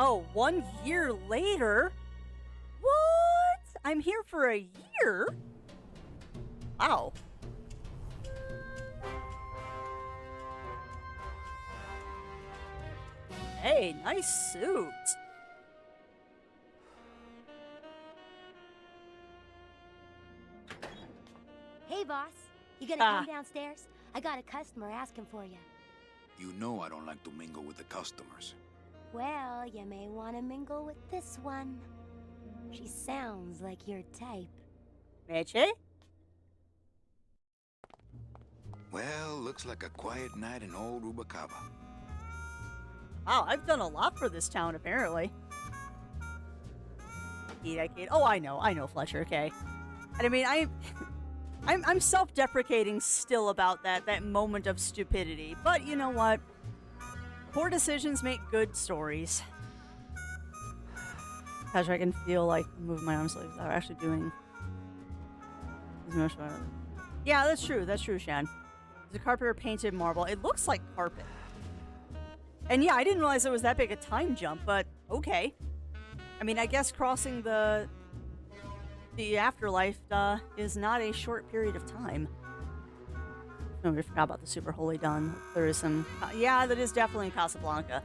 Oh, 1 year later? What? I'm here for a year? Wow. Hey, nice suit. Hey, boss. You gonna Ah. come downstairs? I got a customer asking for you. You know I don't like to mingle with the customers. Well, you may want to mingle with this one. She sounds like your type. Meche? Well, looks like a quiet night in old Rubacava. Wow, I've done a lot for this town, apparently. Decade. Oh, I know, Fletcher, okay. And I mean, I'm self-deprecating still about that moment of stupidity. But you know what? Poor decisions make good stories. Gosh, I can feel like moving my arms like they're actually doing. Yeah, that's true. That's true, Shan. The carpet or painted marble. It looks like carpet. And yeah, I didn't realize it was that big a time jump, but okay. I mean, I guess crossing the afterlife is not a short period of time. No, we forgot about the Super Holy Dawn. There is some... yeah, that is definitely Casablanca.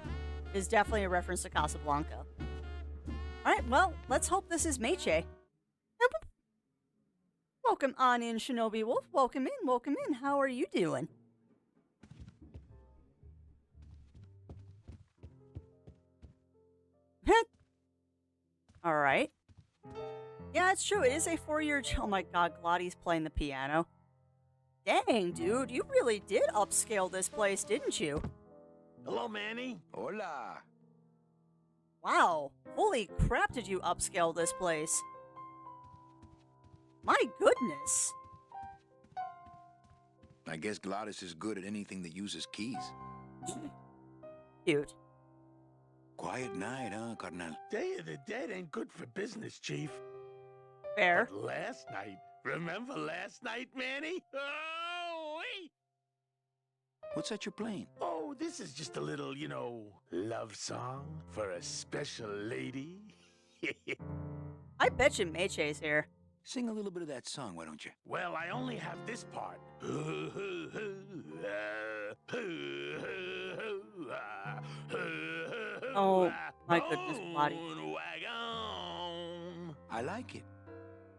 It is definitely a reference to Casablanca. Alright, well, let's hope this is Meche. Welcome on in, Shinobi Wolf. Welcome in, welcome in. How are you doing? Alright. Yeah, it's true. It is a 4-year... Oh my god, Glotty's playing the piano. Dang, dude. You really did upscale this place, didn't you? Hello, Manny. Hola. Wow. Holy crap, did you upscale this place? My goodness. I guess Gladys is good at anything that uses keys. Cute. Quiet night, huh, carnal? Day of the Dead ain't good for business, Chief. Fair. But last night, remember last night, Manny? Oh, wait! What's that you're playing? Oh, this is just a little, love song for a special lady. I bet you Meche's here. Sing a little bit of that song, why don't you? Well, I only have this part. Oh, my goodness, Glotty. Moonwagon. I like it.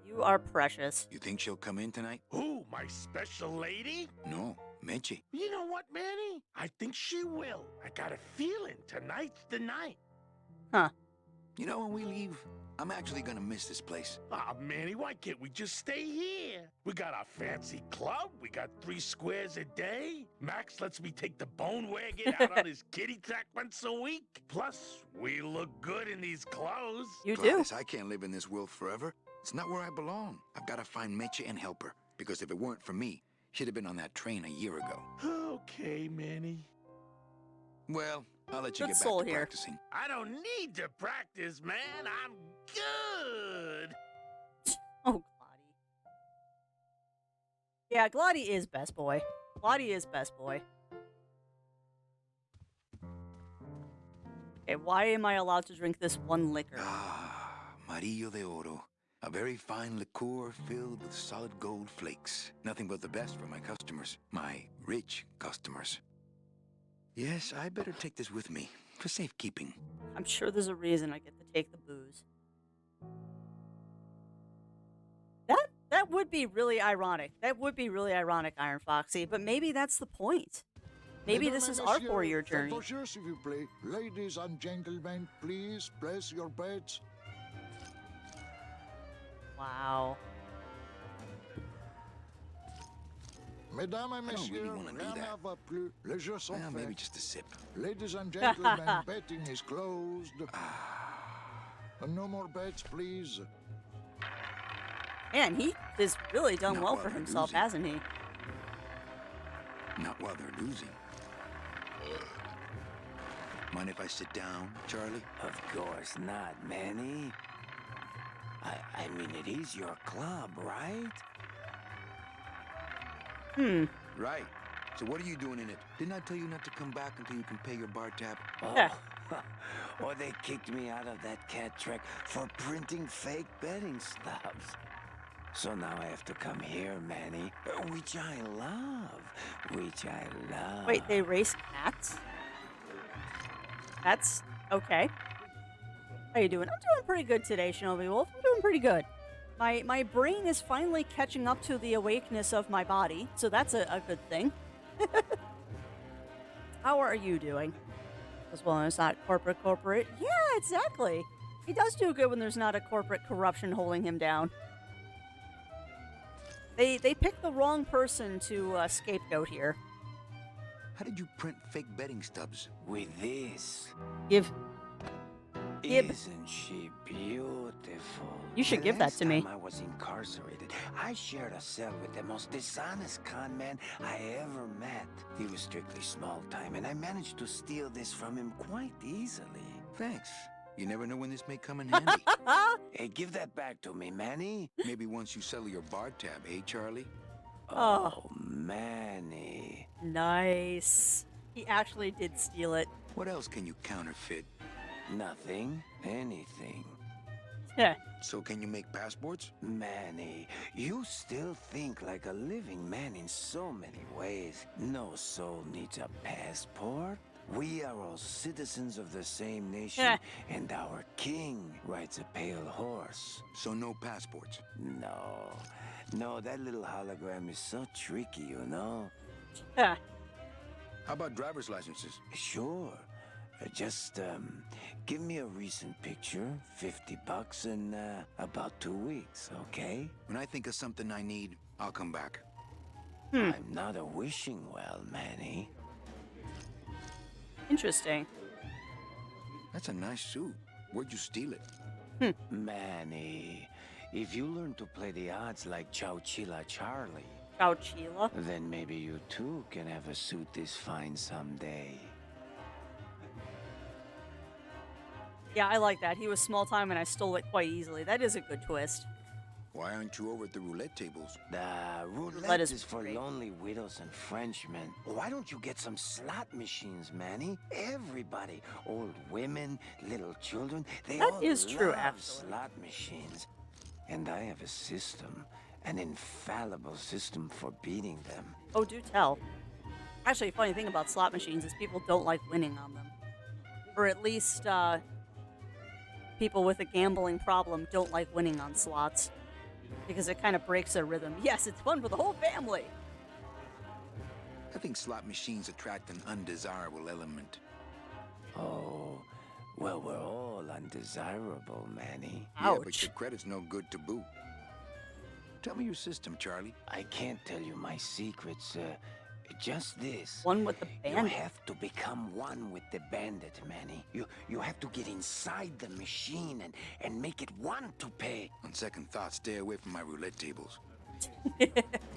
You are precious. You think she'll come in tonight? Who, my special lady? No, Meche. You know what, Manny? I think she will. I got a feeling tonight's the night. Huh. You know, when we leave, I'm actually gonna miss this place. Ah, Manny, why can't we just stay here? We got our fancy club. We got 3 squares a day. Max lets me take the bone wagon out on his kitty track once a week. Plus, we look good in these clothes. You do. Gladys, I can't live in this world forever. It's not where I belong. I've got to find Meche and help her. Because if it weren't for me, she'd have been on that train a year ago. Okay, Manny. Well, I'll let you Good get soul back to here. practicing. I don't need to practice, man. I'm good. Oh, Glotty. Yeah, Glotty is best boy. Glotty is best boy. Okay, why am I allowed to drink this one liquor? Ah, Marillo de Oro. A very fine liqueur filled with solid gold flakes. Nothing but the best for my customers. My rich customers. Yes, I better take this with me for safekeeping. I'm sure there's a reason I get to take the booze. That would be really ironic. That would be really ironic, Iron Foxy, but maybe that's the point. Maybe this is our 4-year journey. Bonjour, s'il vous plaît. Ladies and gentlemen, please place your bets. Wow. Mesdames et I don't messieurs, really want to do rien that. ne va plus. Les jeux sont Well, faits. maybe just a sip. Ladies and gentlemen, betting is closed. No more bets, please. Man, he has really done Not well while for they're himself, losing. hasn't he? Not while they're losing. Mind if I sit down, Charlie? Of course not, Manny. I mean, it is your club, right? Right. So what are you doing in it? Didn't I tell you not to come back until you can pay your bar tab? Oh, Yeah. Or they kicked me out of that cat track for printing fake betting stubs. So now I have to come here, Manny, which I love, which I love. Wait, they race cats? That's okay. How you doing? I'm doing pretty good today, Shinobi Wolf. I'm doing pretty good. My brain is finally catching up to the awakeness of my body, so that's a good thing. How are you doing? As well as not corporate. Yeah, exactly. He does do good when there's not a corporate corruption holding him down. They picked the wrong person to scapegoat here. How did you print fake betting stubs? With this. Gib. Isn't she beautiful? You should give that to me. The last time I was incarcerated, I shared a cell with the most dishonest con man I ever met. He was strictly small time, and I managed to steal this from him quite easily. Thanks. You never know when this may come in handy. Hey, give that back to me, Manny. Maybe once you settle your bar tab, eh, Charlie? Oh, Manny. Nice. He actually did steal it. What else can you counterfeit? Nothing. Anything. Heh. So can you make passports? Manny, you still think like a living man in so many ways. No soul needs a passport. We are all citizens of the same nation, and our king rides a pale horse. So no passports? No, that little hologram is so tricky, you know? Heh. How about driver's licenses? Sure. Just, give me a recent picture, $50 in, about 2 weeks, okay? When I think of something I need, I'll come back. I'm not a wishing well, Manny. Interesting. That's a nice suit. Where'd you steal it? Manny, if you learn to play the odds like Chowchilla Charlie, Chowchilla? then maybe you too can have a suit this fine someday. Yeah, I like that. He was small time and I stole it quite easily. That is a good twist. Why aren't you over at the roulette tables? The Roulette roulette is is for great. lonely widows and Frenchmen. Why don't you get some slot machines, Manny? Everybody, old women, little children, they That all is true, love actually. slot machines. And I have a system, an infallible system for beating them. Oh, do tell. Actually, funny thing about slot machines is people don't like winning on them. Or at least, people with a gambling problem don't like winning on slots. Because it kind of breaks their rhythm. Yes, it's fun for the whole family. I think slot machines attract an undesirable element. Oh, well, we're all undesirable, Manny. Yeah, but Ouch. your credit's no good to boot. Tell me your system, Charlie. I can't tell you my secrets, just this. One with the You bandit. have to become one with the bandit, Manny. You have to get inside the machine and make it want to pay. On second thought, stay away from my roulette tables.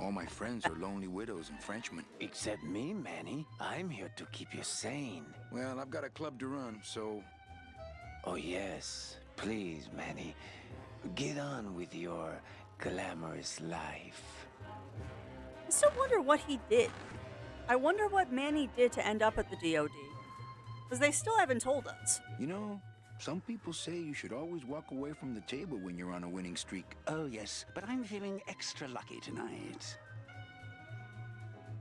All my friends are lonely widows and Frenchmen. Except me, Manny. I'm here to keep you sane. Well, I've got a club to run, so... Oh, yes. Please, Manny. Get on with your glamorous life. I still wonder what he did. I wonder what Manny did to end up at the DOD. Because they still haven't told us. You know, some people say you should always walk away from the table when you're on a winning streak. Oh, yes, but I'm feeling extra lucky tonight.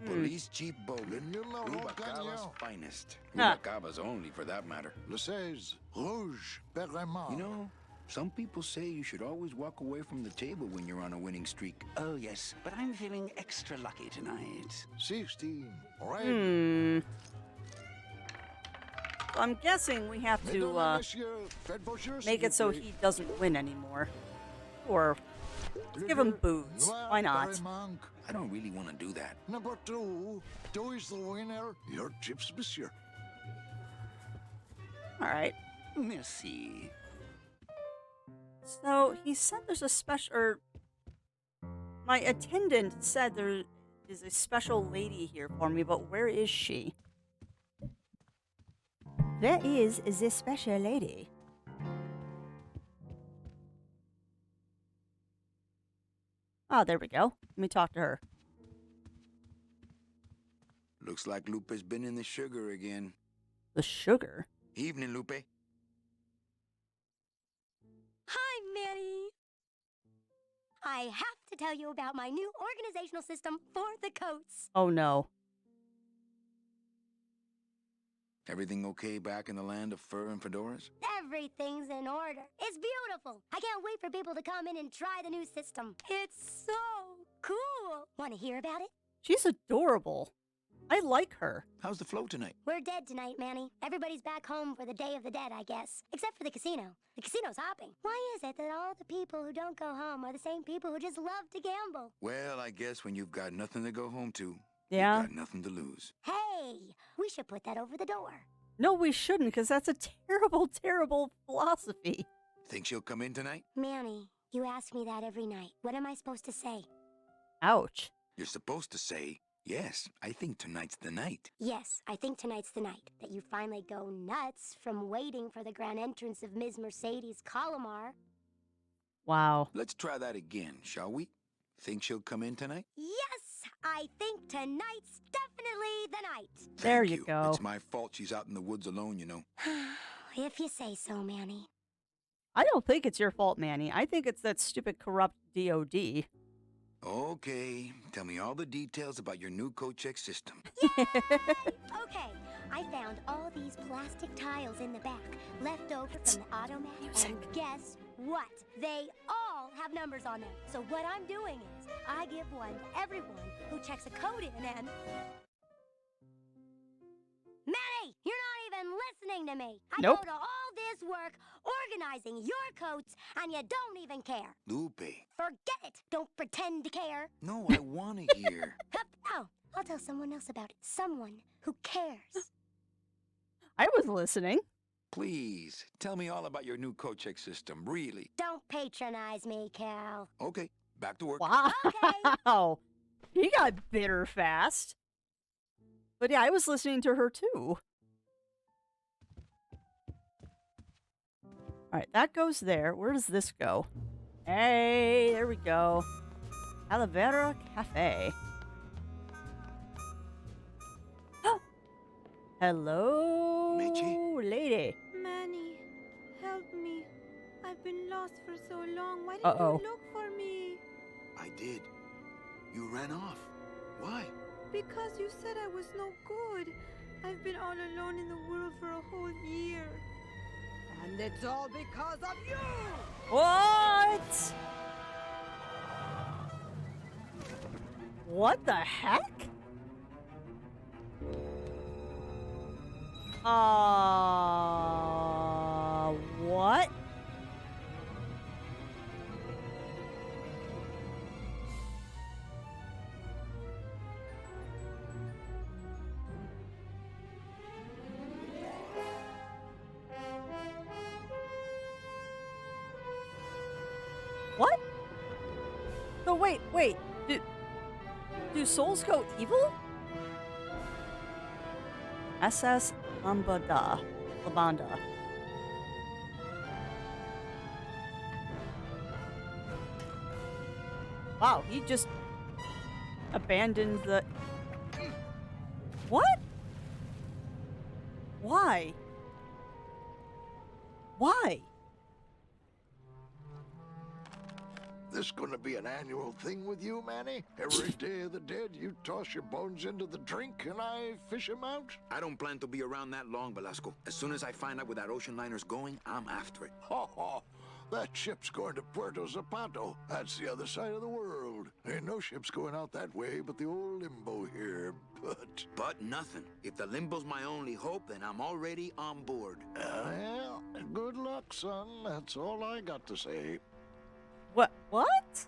Police Chief Bogan, Le numéro Rubacaba's gagnant. finest. Huh. Rubacaba's only, for that matter. Le 16, Rouge, Perremont. You know, some people say you should always walk away from the table when you're on a winning streak. Oh, yes, but I'm feeling extra lucky tonight. 16, Red. Hmm. So I'm guessing we have Mesdames to et messieurs, faites vos jeux, make s'il it so vous plaît. he doesn't win anymore. Or Le give him jeu booze. noir, Why not? Perremont. I don't really want to do that. Number 2, 2 is the winner. Your chips, monsieur. All right. Merci. So he said there's a special. Or my attendant said there is a special lady here for me, but where is she? Where is this special lady? Oh, there we go. Let me talk to her. Looks like Lupe's been in the sugar again. The sugar? Evening, Lupe. Hi, Manny. I have to tell you about my new organizational system for the coats. Oh no. Everything okay back in the land of fur and fedoras? Everything's in order. It's beautiful. I can't wait for people to come in and try the new system. It's so cool. Want to hear about it? She's adorable. I like her. How's the flow tonight? We're dead tonight, Manny. Everybody's back home for the Day of the Dead, I guess. Except for the casino. The casino's hopping. Why is it that all the people who don't go home are the same people who just love to gamble? Well, I guess when you've got nothing to go home to, Yeah. you've got nothing to lose. Hey, we should put that over the door. No, we shouldn't, because that's a terrible, terrible philosophy. Think she'll come in tonight? Manny, you ask me that every night. What am I supposed to say? Ouch. You're supposed to say, yes, I think tonight's the night. Yes, I think tonight's the night that you finally go nuts from waiting for the grand entrance of Ms. Mercedes Colomar. Wow. Let's try that again, shall we? Think she'll come in tonight? Yes, I think tonight's definitely the night. There Thank you go. It's my fault she's out in the woods alone, you know. If you say so, Manny. I don't think it's your fault, Manny. I think it's that stupid corrupt DOD. Okay, tell me all the details about your new coat check system. Yay! Okay, I found all these plastic tiles in the back, left over from the automat, and guess what? They all have numbers on them. So what I'm doing is, I give one to everyone who checks a code in and... Manny, you're not even listening to me. I Nope. go to all this work organizing your coats, and you don't even care. Lupe. Forget it. Don't pretend to care. No, I want to hear. Hup. Oh, I'll tell someone else about it. Someone who cares. I was listening. Please, tell me all about your new coat check system, really. Don't patronize me, Cal. Okay, back to work. Wow. He got bitter fast. But yeah, I was listening to her too. All right, that goes there. Where does this go? Hey, there we go. Calavera Cafe. Hello, Michi? lady. Manny, help me. I've been lost for so long. Why didn't Uh-oh. you look for me? I did. You ran off. Why? Because you said I was no good. I've been all alone in the world for a whole year. And it's all because of you! What? What the heck? What? What? No, wait. Do souls go evil? SS Lambada. Wow, he just abandoned the... What? Why? Why? This gonna be an annual thing with you, Manny? Every Day of the Dead, you toss your bones into the drink and I fish 'em out? I don't plan to be around that long, Velasco. As soon as I find out where that ocean liner's going, I'm after it. Ha ha! That ship's going to Puerto Zapato. That's the other side of the world. Ain't no ships going out that way but the old limbo here, But nothing. If the limbo's my only hope, then I'm already on board. Well, good luck, son. That's all I got to say. What?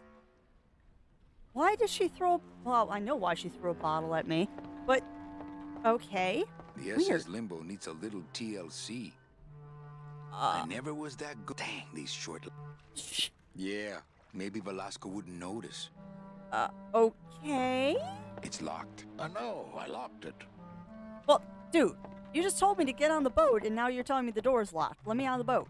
Why does she throw... Well, I know why she threw a bottle at me, but... Okay. The Weird. SS Limbo needs a little TLC. I never was that good. Dang, these short... Shh. Yeah, maybe Velasco wouldn't notice. Okay? It's locked. I know, I locked it. Well, dude, you just told me to get on the boat, and now you're telling me the door's locked. Let me on the boat.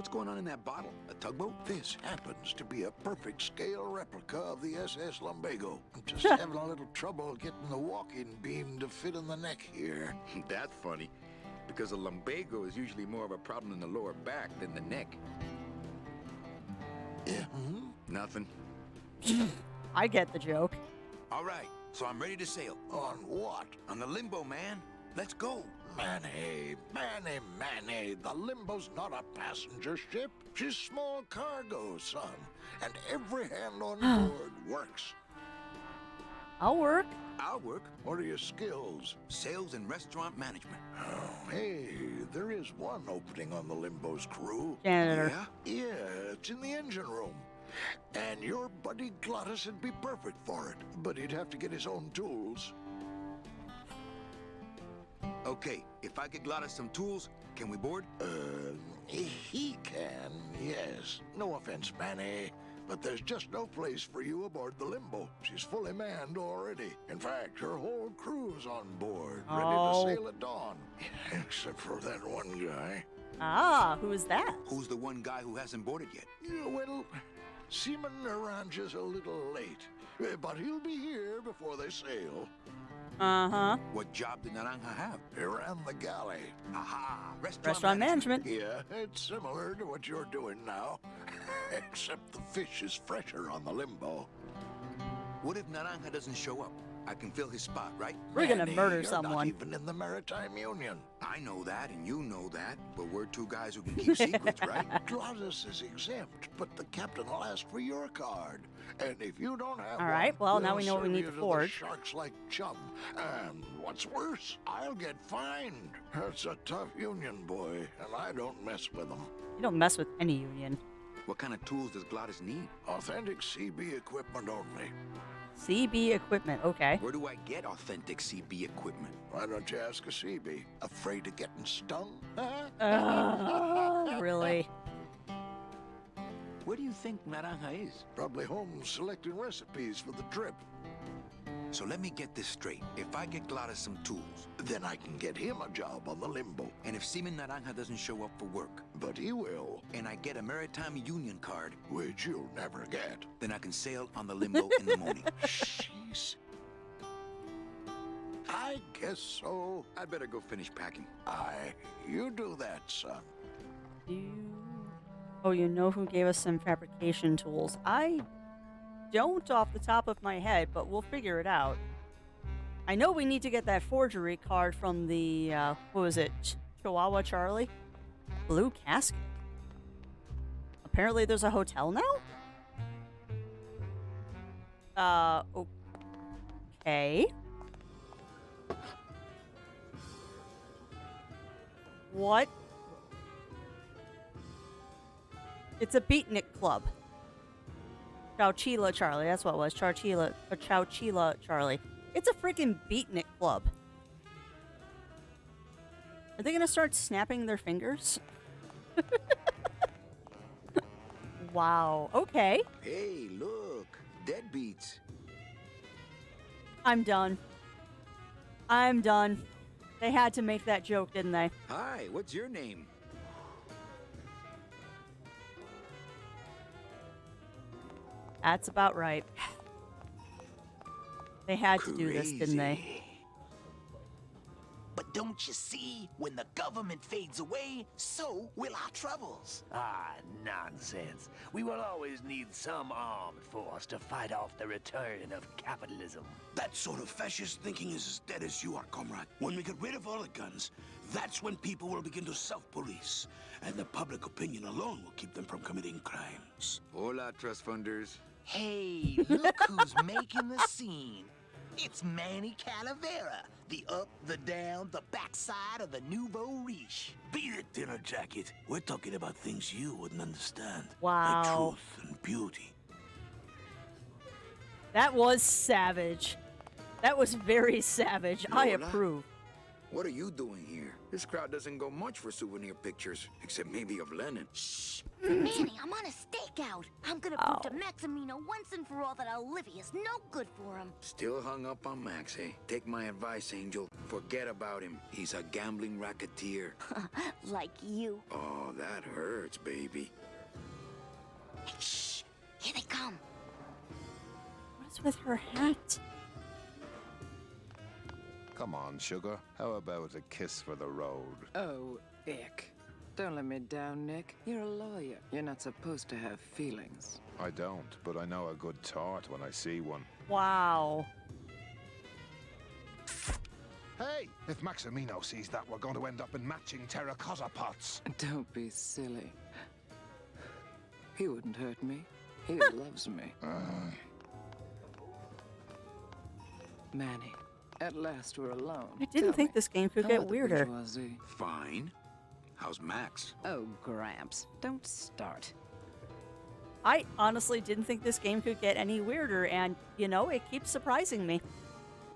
What's going on in that bottle? A tugboat? This happens to be a perfect scale replica of the SS Lumbago. I'm just having a little trouble getting the walking beam to fit in the neck here. That's funny, because a lumbago is usually more of a problem in the lower back than the neck. Yeah. Nothing. I get the joke. All right, so I'm ready to sail. On what? On the Limbo, man. Let's go. Manny. The Limbo's not a passenger ship. She's small cargo, son. And every hand on board works. I'll work. I'll work. What are your skills? Sales and restaurant management. Oh, hey, there is one opening on the Limbo's crew. Janitor. Yeah? Yeah, it's in the engine room. And your buddy Glottis would be perfect for it, but he'd have to get his own tools. Okay, if I get Glottis some tools, can we board? He can, yes. No offense, Manny, but there's just no place for you aboard the Limbo. She's fully manned already. In fact, her whole crew's on board, ready to sail at dawn. Except for that one guy. Ah, who is that? Who's the one guy who hasn't boarded yet? Yeah, well, Seaman Naranja's a little late, but he'll be here before they sail. Uh-huh. What job did Naranja have? He ran the galley. Aha! Restaurant management. Yeah, it's similar to what you're doing now, except the fish is fresher on the Limbo. What if Naranja doesn't show up? I can fill his spot, right? We're gonna Manny, murder you're someone. Not even in the Maritime Union. I know that, and you know that, but we're two guys who can keep secrets, right? Glottis is exempt, but the captain will ask for your card. And if you don't have All right, one, well, now they'll we know what we serve need you to the forge. Sharks like chum. And what's worse, I'll get fined. It's a tough union, boy, and I don't mess with them. You don't mess with any union. What kind of tools does Glottis need? Authentic CB equipment only. CB equipment, okay. Where do I get authentic CB equipment? Why don't you ask a CB? Afraid of getting stung? Really? Where do you think Naranja is? Probably home selecting recipes for the trip. So let me get this straight. If I get Glottis some tools, Then I can get him a job on the Limbo. and if Seaman Naranja doesn't show up for work, But he will, and I get a Maritime Union card, which you'll never get. then I can sail on the Limbo in the morning. Jeez. I guess so. I'd better go finish packing. You do that, son. Oh, you know who gave us some fabrication tools? I don't off the top of my head, but we'll figure it out. I know we need to get that forgery card from the, what was it? Chihuahua Charlie? Blue Casket. Apparently there's a hotel now? Okay. What? It's a beatnik club. Chowchilla Charlie, that's what it was. Chowchilla Charlie. It's a freaking beatnik club. Are they gonna start snapping their fingers? Wow, okay. Hey, look. Deadbeats. I'm done. I'm done. They had to make that joke, didn't they? Hi, what's your name? That's about right. They had to do this, didn't they? Crazy. But don't you see, when the government fades away, so will our troubles. Ah, nonsense. We will always need some armed force to fight off the return of capitalism. That sort of fascist thinking is as dead as you are, comrade. When we get rid of all the guns, that's when people will begin to self-police. And the public opinion alone will keep them from committing crimes. Hola, trust funders. Hey, look who's making the scene. It's Manny Calavera, the up, the down, the backside of the nouveau riche. Beat it, dinner jacket. We're talking about things you wouldn't understand. Wow. Like truth and beauty. That was savage. That was very savage. I Lola? approve. What are you doing here? This crowd doesn't go much for souvenir pictures, except maybe of Lenin. Shh! Manny, I'm on a stakeout. I'm gonna prove to Maximino once and for all that Olivia's no good for him. Still hung up on Max, eh? Take my advice, Angel. Forget about him. He's a gambling racketeer. Like you. Oh, that hurts, baby. Hey, shh! Here they come. What's with her hat? Come on, sugar. How about a kiss for the road? Oh, ick. Don't let me down, Nick. You're a lawyer. You're not supposed to have feelings. I don't, but I know a good tart when I see one. Wow. Hey! If Maximino sees that, we're going to end up in matching terracotta pots. Don't be silly. He wouldn't hurt me. He loves me. Manny, at last we're alone. I didn't think this game could get weirder. Fine. How's Max? Oh, Gramps, don't start. I honestly didn't think this game could get any weirder, and, you know, it keeps surprising me.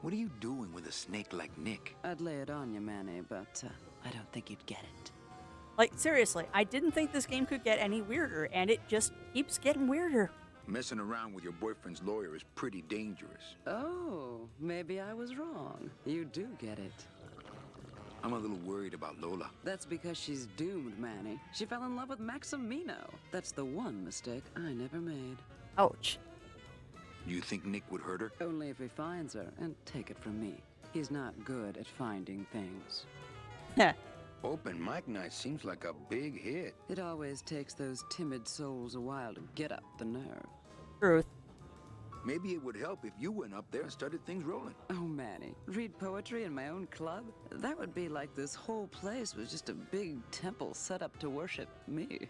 What are you doing with a snake like Nick? I'd lay it on you, Manny, but I don't think you'd get it. Like, seriously, I didn't think this game could get any weirder, and it just keeps getting weirder. Messing around with your boyfriend's lawyer is pretty dangerous. Oh, maybe I was wrong. You do get it. I'm a little worried about Lola. That's because she's doomed, Manny. She fell in love with Maximino. That's the one mistake I never made. Ouch. You think Nick would hurt her? Only if he finds her, and take it from me. He's not good at finding things. Heh. Open mic night seems like a big hit. It always takes those timid souls a while to get up the nerve. Truth. Maybe it would help if you went up there and started things rolling. Oh, Manny, read poetry in my own club? That would be like this whole place was just a big temple set up to worship me.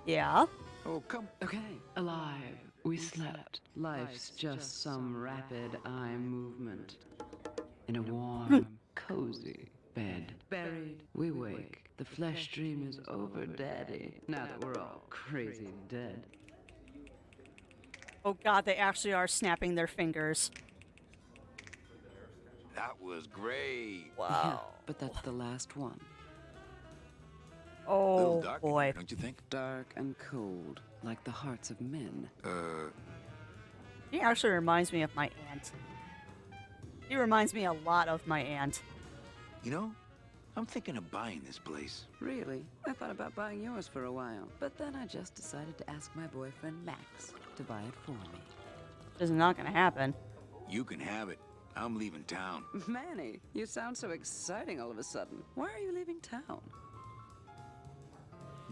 Yeah? Oh, come. Okay. Alive, we slept. Life's just some rapid eye movement. In a warm, cozy bed. Buried, we wake. The flesh dream is over, Daddy. Now that we're all crazy dead. Oh god, they actually are snapping their fingers. That was great. Wow. Yeah, but that's the last one. A little Oh dark in boy. here, don't you think? Dark and cold, like the hearts of men. He actually reminds me of my aunt. He reminds me a lot of my aunt. You know, I'm thinking of buying this place. Really? I thought about buying yours for a while, but then I just decided to ask my boyfriend Max to buy it for me. This is not gonna happen. You can have it. I'm leaving town. Manny, you sound so exciting all of a sudden. Why are you leaving town?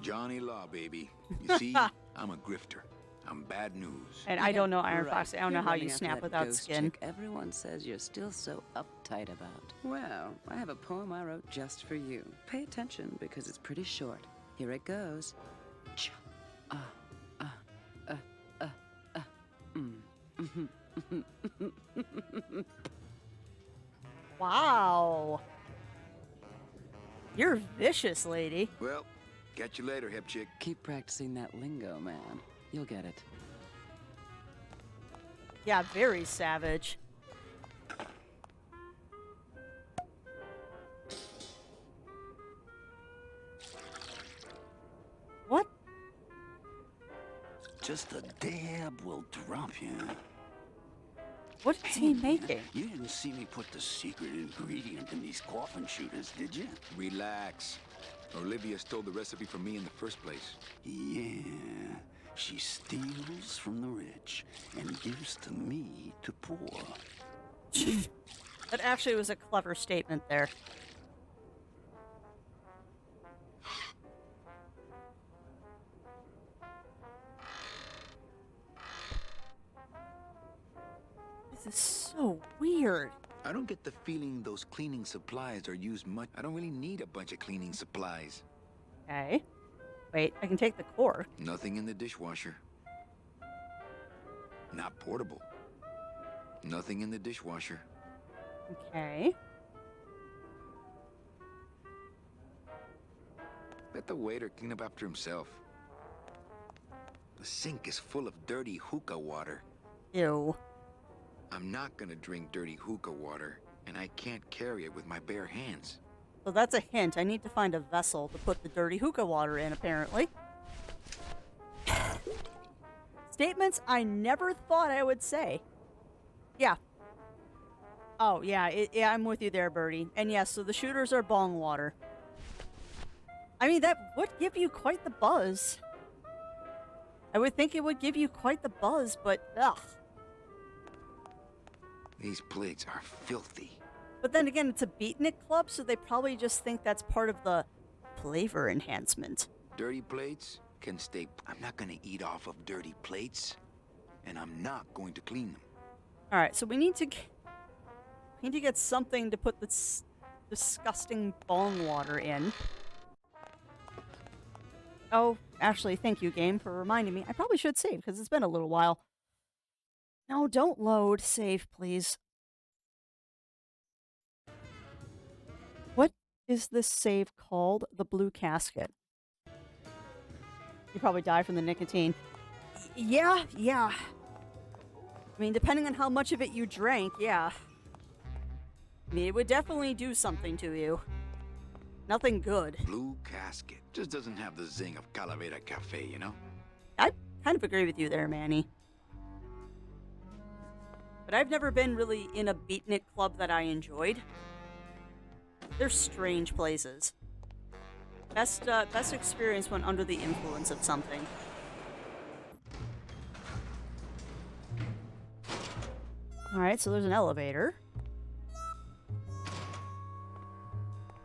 Johnny Law, baby. You see, I'm a grifter. I'm bad news. And I don't know Iron Right. Fox. I don't know You're how running you after snap that without ghost skin. chick everyone says you're still so uptight about. Well, I have a poem I wrote just for you. Pay attention because it's pretty short. Here it goes. Ch- Wow. You're vicious, lady. Well, catch you later, hip chick. Keep practicing that lingo, man. You'll get it. Yeah, very savage. What? Just a dab will drop you. What is he making? You didn't see me put the secret ingredient in these coffin shooters, did you? Relax. Olivia stole the recipe from me in the first place. Yeah. She steals from the rich and gives to me to poor. That actually was a clever statement there. This is so weird. I don't get the feeling those cleaning supplies are used much. I don't really need a bunch of cleaning supplies. Okay. Wait, I can take the core. Nothing in the dishwasher. Not portable. Nothing in the dishwasher. Okay. Let the waiter clean up after himself. The sink is full of dirty hookah water. Ew. I'm not gonna drink dirty hookah water, and I can't carry it with my bare hands. So that's a hint. I need to find a vessel to put the dirty hookah water in, apparently. Statements I never thought I would say. Yeah. Oh, yeah, yeah, I'm with you there, Birdie. And yes, so the shooters are bong water. I mean, that would give you quite the buzz. I would think it would give you quite the buzz, but ugh. These plates are filthy. But then again, it's a beatnik club, so they probably just think that's part of the flavor enhancement. Dirty plates can stay. I'm not gonna eat off of dirty plates, and I'm not going to clean them. All right, so we need to get something to put this disgusting bong water in. Oh, actually, thank you, game, for reminding me. I probably should save, because it's been a little while. No, don't load. Save, please. What is this save called? The Blue Casket. You probably die from the nicotine. Yeah. I mean, depending on how much of it you drank, yeah. I mean, it would definitely do something to you. Nothing good. Blue Casket just doesn't have the zing of Calavera Cafe, you know? I kind of agree with you there, Manny. But I've never been really in a beatnik club that I enjoyed. They're strange places. Best experience when under the influence of something. Alright, so there's an elevator.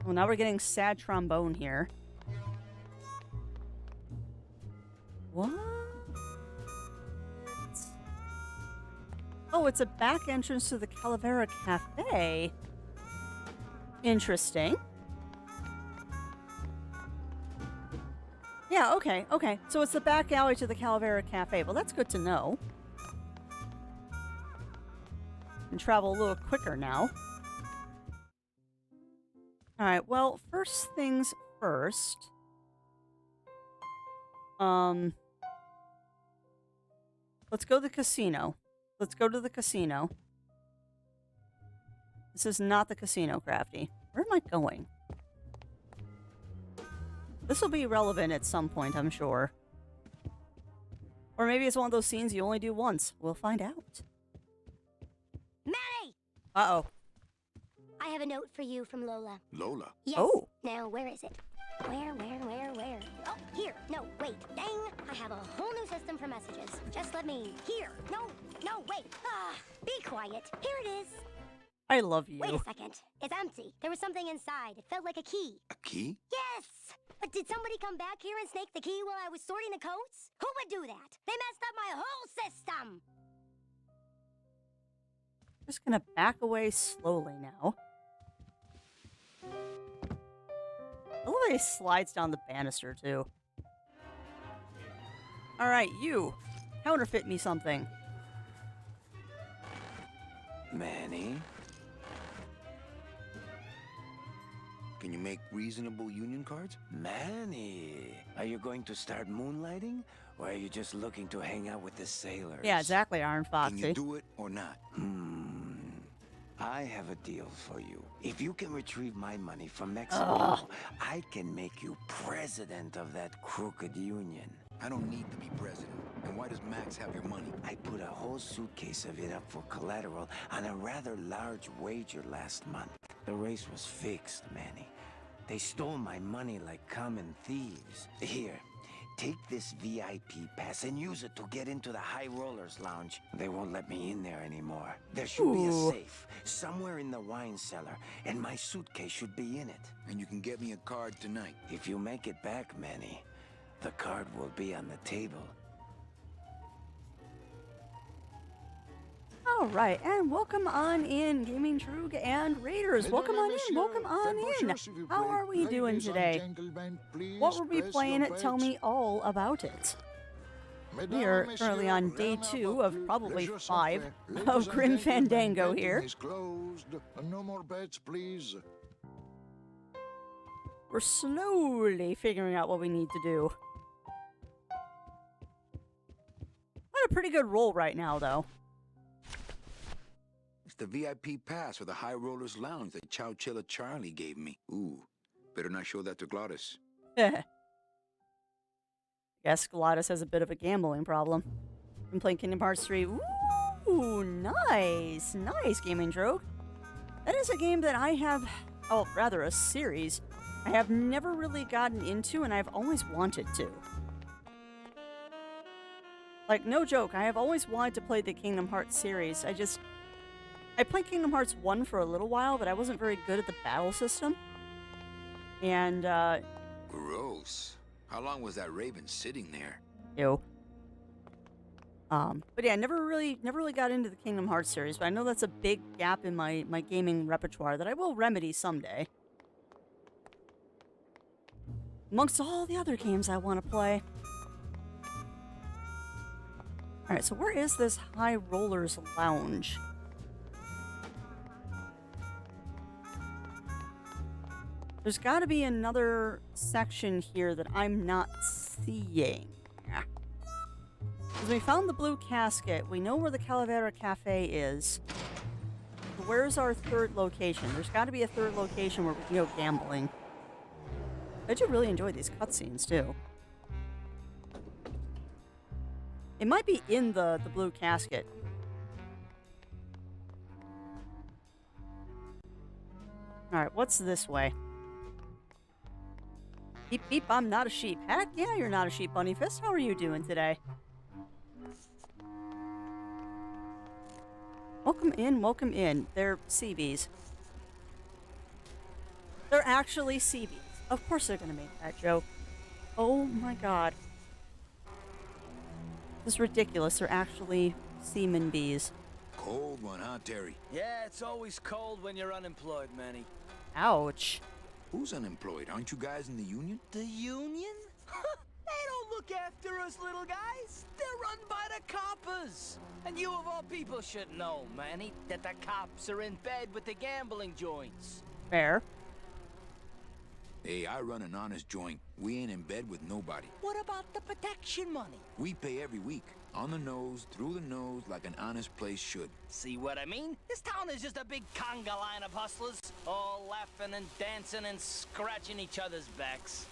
Well, now we're getting sad trombone here. What? Oh, it's a back entrance to the Calavera Cafe. Interesting. Yeah, okay. So it's the back alley to the Calavera Cafe. Well, that's good to know. And travel a little quicker now. Alright, well, first things first. Let's go to the casino. This is not the casino, Crafty. Where am I going? This will be relevant at some point, I'm sure. Or maybe it's one of those scenes you only do once. We'll find out. Manny! Uh-oh. I have a note for you from Lola. Lola? Yes. Oh. Now, where is it? Where? Oh, here. No, wait. Dang. I have a whole new system for messages. Just let me... Here. No, wait. Be quiet. Here it is. I love you. Wait a second. It's empty. There was something inside. It felt like a key. A key? Yes! But did somebody come back here and snake the key while I was sorting the coats? Who would do that? They messed up my whole system! Just gonna back away slowly now. I love how he slides down the banister, too. Alright, you. Counterfeit me something. Manny? Can you make reasonable union cards? Manny, are you going to start moonlighting? Or are you just looking to hang out with the sailors? Yeah, exactly, Iron Foxy. Can you do it or not? I have a deal for you. If you can retrieve my money from Mexico, I can make you president of that crooked union. I don't need to be president. And why does Max have your money? I put a whole suitcase of it up for collateral on a rather large wager last month. The race was fixed, Manny. They stole my money like common thieves. Here, take this VIP pass and use it to get into the High Rollers Lounge. They won't let me in there anymore. There should be a safe somewhere in the wine cellar, and my suitcase should be in it. And you can get me a card tonight. If you make it back, Manny, the card will be on the table. Alright, and welcome on in, Gaming Troog and Raiders. Welcome on in. How are we doing today? What were we playing? Tell me all about it. We are currently on day 2 of probably 5 of Grim Fandango here. No more bets, please. We're slowly figuring out what we need to do. On a pretty good roll right now, though. It's the VIP pass for the High Rollers Lounge that Chowchilla Charlie gave me. Ooh, better not show that to Glottis. Guess Gladys has a bit of a gambling problem. Been playing Kingdom Hearts 3. Ooh, nice. Nice, Gaming Drogue. That is a game that I have, oh, rather a series, I have never really gotten into and I've always wanted to. Like, no joke, I have always wanted to play the Kingdom Hearts series. I played Kingdom Hearts 1 for a little while, but I wasn't very good at the battle system. And, Gross. How long was that raven sitting there? ew. But yeah, never really got into the Kingdom Hearts series, but I know that's a big gap in my gaming repertoire that I will remedy someday. Amongst all the other games I want to play. Alright, so where is this High Rollers Lounge? There's got to be another section here that I'm not seeing. Because we found the blue casket. We know where the Calavera Cafe is. Where's our third location? There's got to be a third location where we can go gambling. I do really enjoy these cutscenes, too. It might be in the blue casket. Alright, what's this way? Beep beep, I'm not a sheep. Heck yeah, you're not a sheep, Bunny Fist. How are you doing today? Welcome in, welcome in. They're CBs. They're actually CBs. Of course they're gonna make that joke. Oh my god. This is ridiculous. They're actually semen bees. Cold one, huh, Terry? Yeah, it's always cold when you're unemployed, Manny. Ouch. Who's unemployed? Aren't you guys in the union? The union? They don't look after us little guys. They're run by the coppers. And you of all people should know, Manny, that the cops are in bed with the gambling joints. Fair. Hey, I run an honest joint. We ain't in bed with nobody. What about the protection money? We pay every week. On the nose, through the nose, like an honest place should. See what I mean? This town is just a big conga line of hustlers, all laughing and dancing and scratching each other's backs.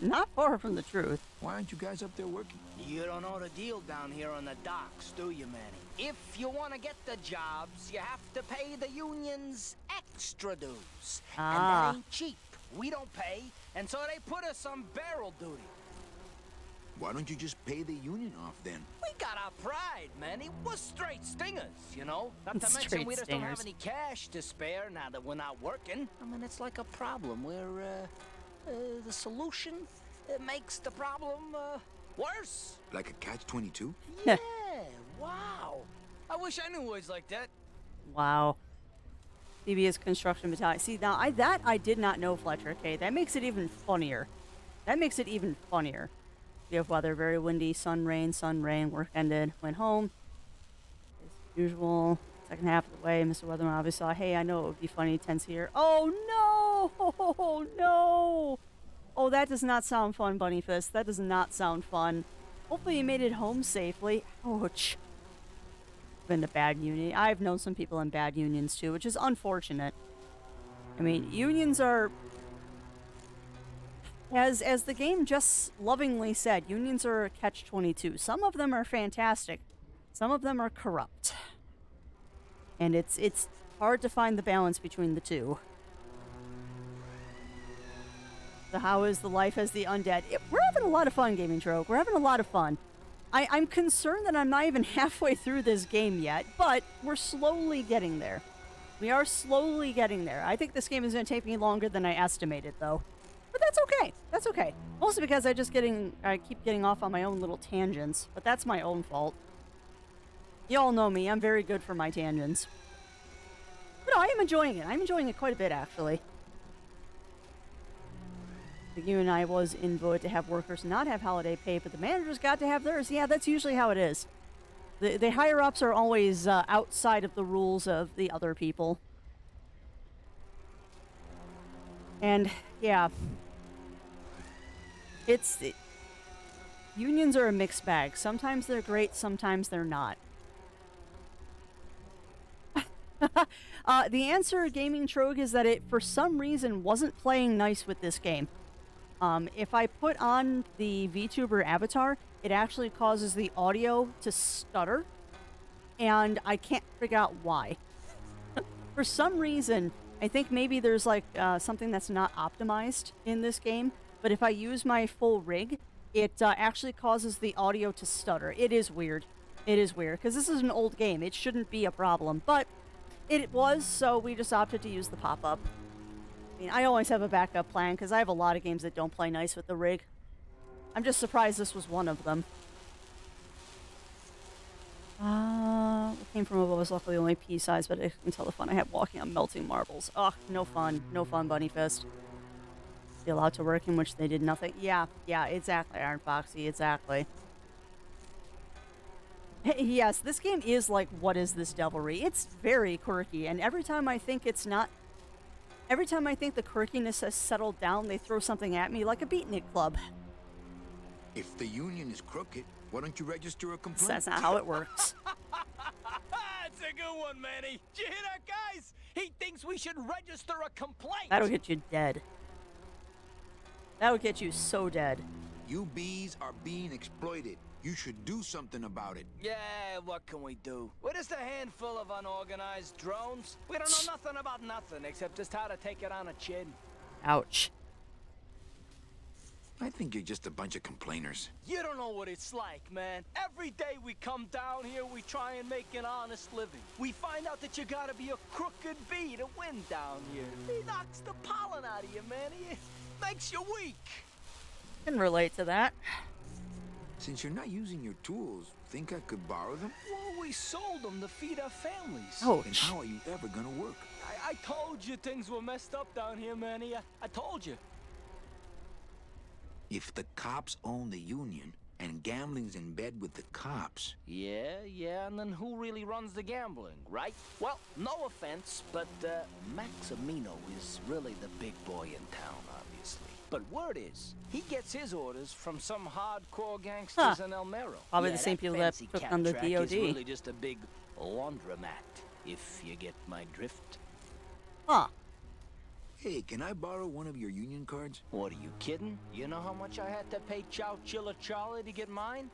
Not far from the truth. Why aren't you guys up there working? You don't know the deal down here on the docks, do you, Manny? If you want to get the jobs, you have to pay the union's extra dues. And that ain't cheap. We don't pay, and so they put us on barrel duty. Why don't you just pay the union off then? We got our pride, Manny. We're straight stingers, you know? Not to mention we just don't have any cash to spare now that we're not working. I mean, it's like a problem where, the solution makes the problem, worse. Like a catch-22? Yeah, wow. I wish I knew words like that. Wow. CBS Construction Battalion. See, now, I did not know, Fletcher. Okay, that makes it even funnier. That makes it even funnier. We have weather, very windy, sun, rain, work ended, went home. As usual, second half of the way, Mr. Weatherman obviously saw, hey, I know it would be funny, tense here. Oh, no! Oh, no! Oh, that does not sound fun, Bunny Fist. That does not sound fun. Hopefully you made it home safely. Ouch. Been a bad union. I've known some people in bad unions, too, which is unfortunate. I mean, unions are... As the game just lovingly said, unions are a catch-22. Some of them are fantastic. Some of them are corrupt. And it's hard to find the balance between the two. So how is the life as the undead? We're having a lot of fun, Gaming Troke. We're having a lot of fun. I'm concerned that I'm not even halfway through this game yet, but we're slowly getting there. We are slowly getting there. I think this game is going to take me longer than I estimated, though. But that's okay. That's okay. Mostly because I keep getting off on my own little tangents, but that's my own fault. Y'all know me. I'm very good for my tangents. But no, I am enjoying it. I'm enjoying it quite a bit, actually. The union I was in voted to have workers not have holiday pay, but the managers got to have theirs. Yeah, that's usually how it is. The higher-ups are always outside of the rules of the other people. And, yeah. Unions are a mixed bag. Sometimes they're great, sometimes they're not. The answer, Gaming Trogue, is that it, for some reason, wasn't playing nice with this game. If I put on the VTuber avatar, it actually causes the audio to stutter, and I can't figure out why. For some reason, I think maybe there's like something that's not optimized in this game, but if I use my full rig, it actually causes the audio to stutter. It is weird. It is weird, because this is an old game. It shouldn't be a problem, but it was, so we just opted to use the pop-up. I mean, I always have a backup plan, because I have a lot of games that don't play nice with the rig. I'm just surprised this was one of them. What came from above was luckily only pea-sized, but I can tell the fun I had walking on melting marbles. Ugh, no fun. No fun, Bunny Fist. Be allowed to work in which they did nothing. Yeah, exactly, Iron Foxy, exactly. Yes, this game is like, what is this devilry? It's very quirky, and every time I think it's not... Every time I think the quirkiness has settled down, they throw something at me like a beatnik club. If the union is crooked, why don't you register a complaint? That's not how it works. That's a good one, Manny. Did you hear that, guys? He thinks we should register a complaint. That'll get you dead. That would get you so dead. You bees are being exploited. You should do something about it. Yeah, what can we do? We're just a handful of unorganized drones. We don't know nothing about nothing except just how to take it on a chin. Ouch. I think you're just a bunch of complainers. You don't know what it's like, man. Every day we come down here, we try and make an honest living. We find out that you gotta be a crooked bee to win down here. He knocks the pollen out of you, man. He makes you weak. Can relate to that. Since you're not using your tools, think I could borrow them? Well, we sold them to feed our families. Oh, and how are you ever gonna work? I told you things were messed up down here, Manny. I told you. If the cops own the union and gambling's in bed with the cops... Yeah, and then who really runs the gambling, right? Well, no offense, but Maximino is really the big boy in town, obviously. But word is, he gets his orders from some hardcore gangsters in El Mero. Probably the same people that took on the DOD. It's really just a big laundromat, if you get my drift. Huh. Hey, can I borrow one of your union cards? What, are you kidding? You know how much I had to pay Chow Chilla Charlie to get mine?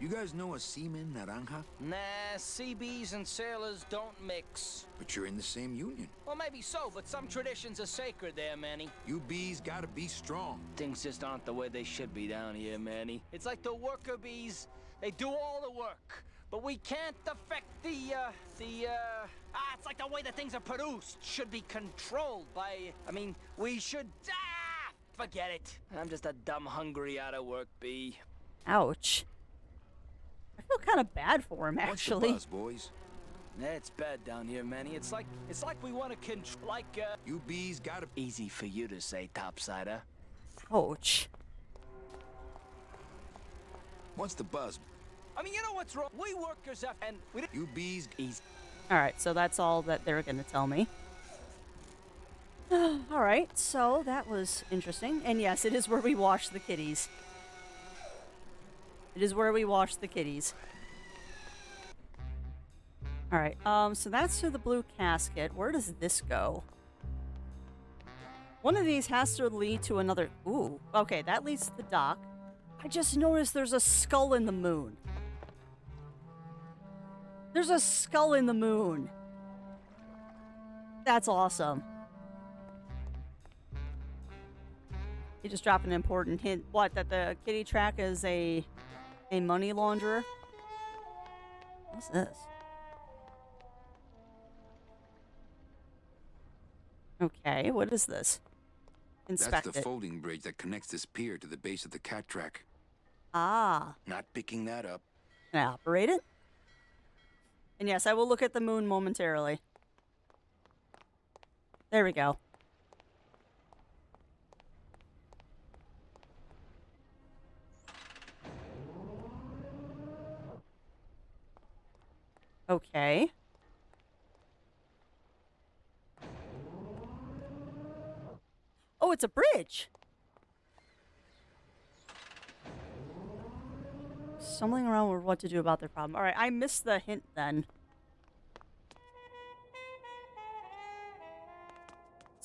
You guys know a seaman naranja? Nah, CBs and sailors don't mix. But you're in the same union. Well, maybe so, but some traditions are sacred there, Manny. You bees gotta be strong. Things just aren't the way they should be down here, Manny. It's like the worker bees. They do all the work, but we can't affect it's like the way that things are produced should be controlled by... I mean, we should... forget it. I'm just a dumb, hungry, out-of-work bee. Ouch. I feel kind of bad for him, actually. What's the buzz, boys? It's bad down here, Manny. It's like we want to control... You bees gotta... Easy for you to say, Topsider. Ouch. What's the buzz? I mean, you know what's wrong? We workers have... And we... You bees... Easy. Alright, so that's all that they're going to tell me. Alright, so that was interesting. And yes, it is where we wash the kitties. It is where we wash the kitties. Alright, so that's to the blue casket. Where does this go? One of these has to lead to another... Ooh, okay, that leads to the dock. I just noticed there's a skull in the moon. There's a skull in the moon. That's awesome. You just dropped an important hint. What, that the kitty track is a money launderer? What's this? Okay, what is this? Inspect That's the it. folding bridge that connects this pier to the base of the cat track. Ah. Not picking that up. Can I operate it? And yes, I will look at the moon momentarily. There we go. Okay. Oh, it's a bridge. Stumbling around with what to do about their problem. All right, I missed the hint then.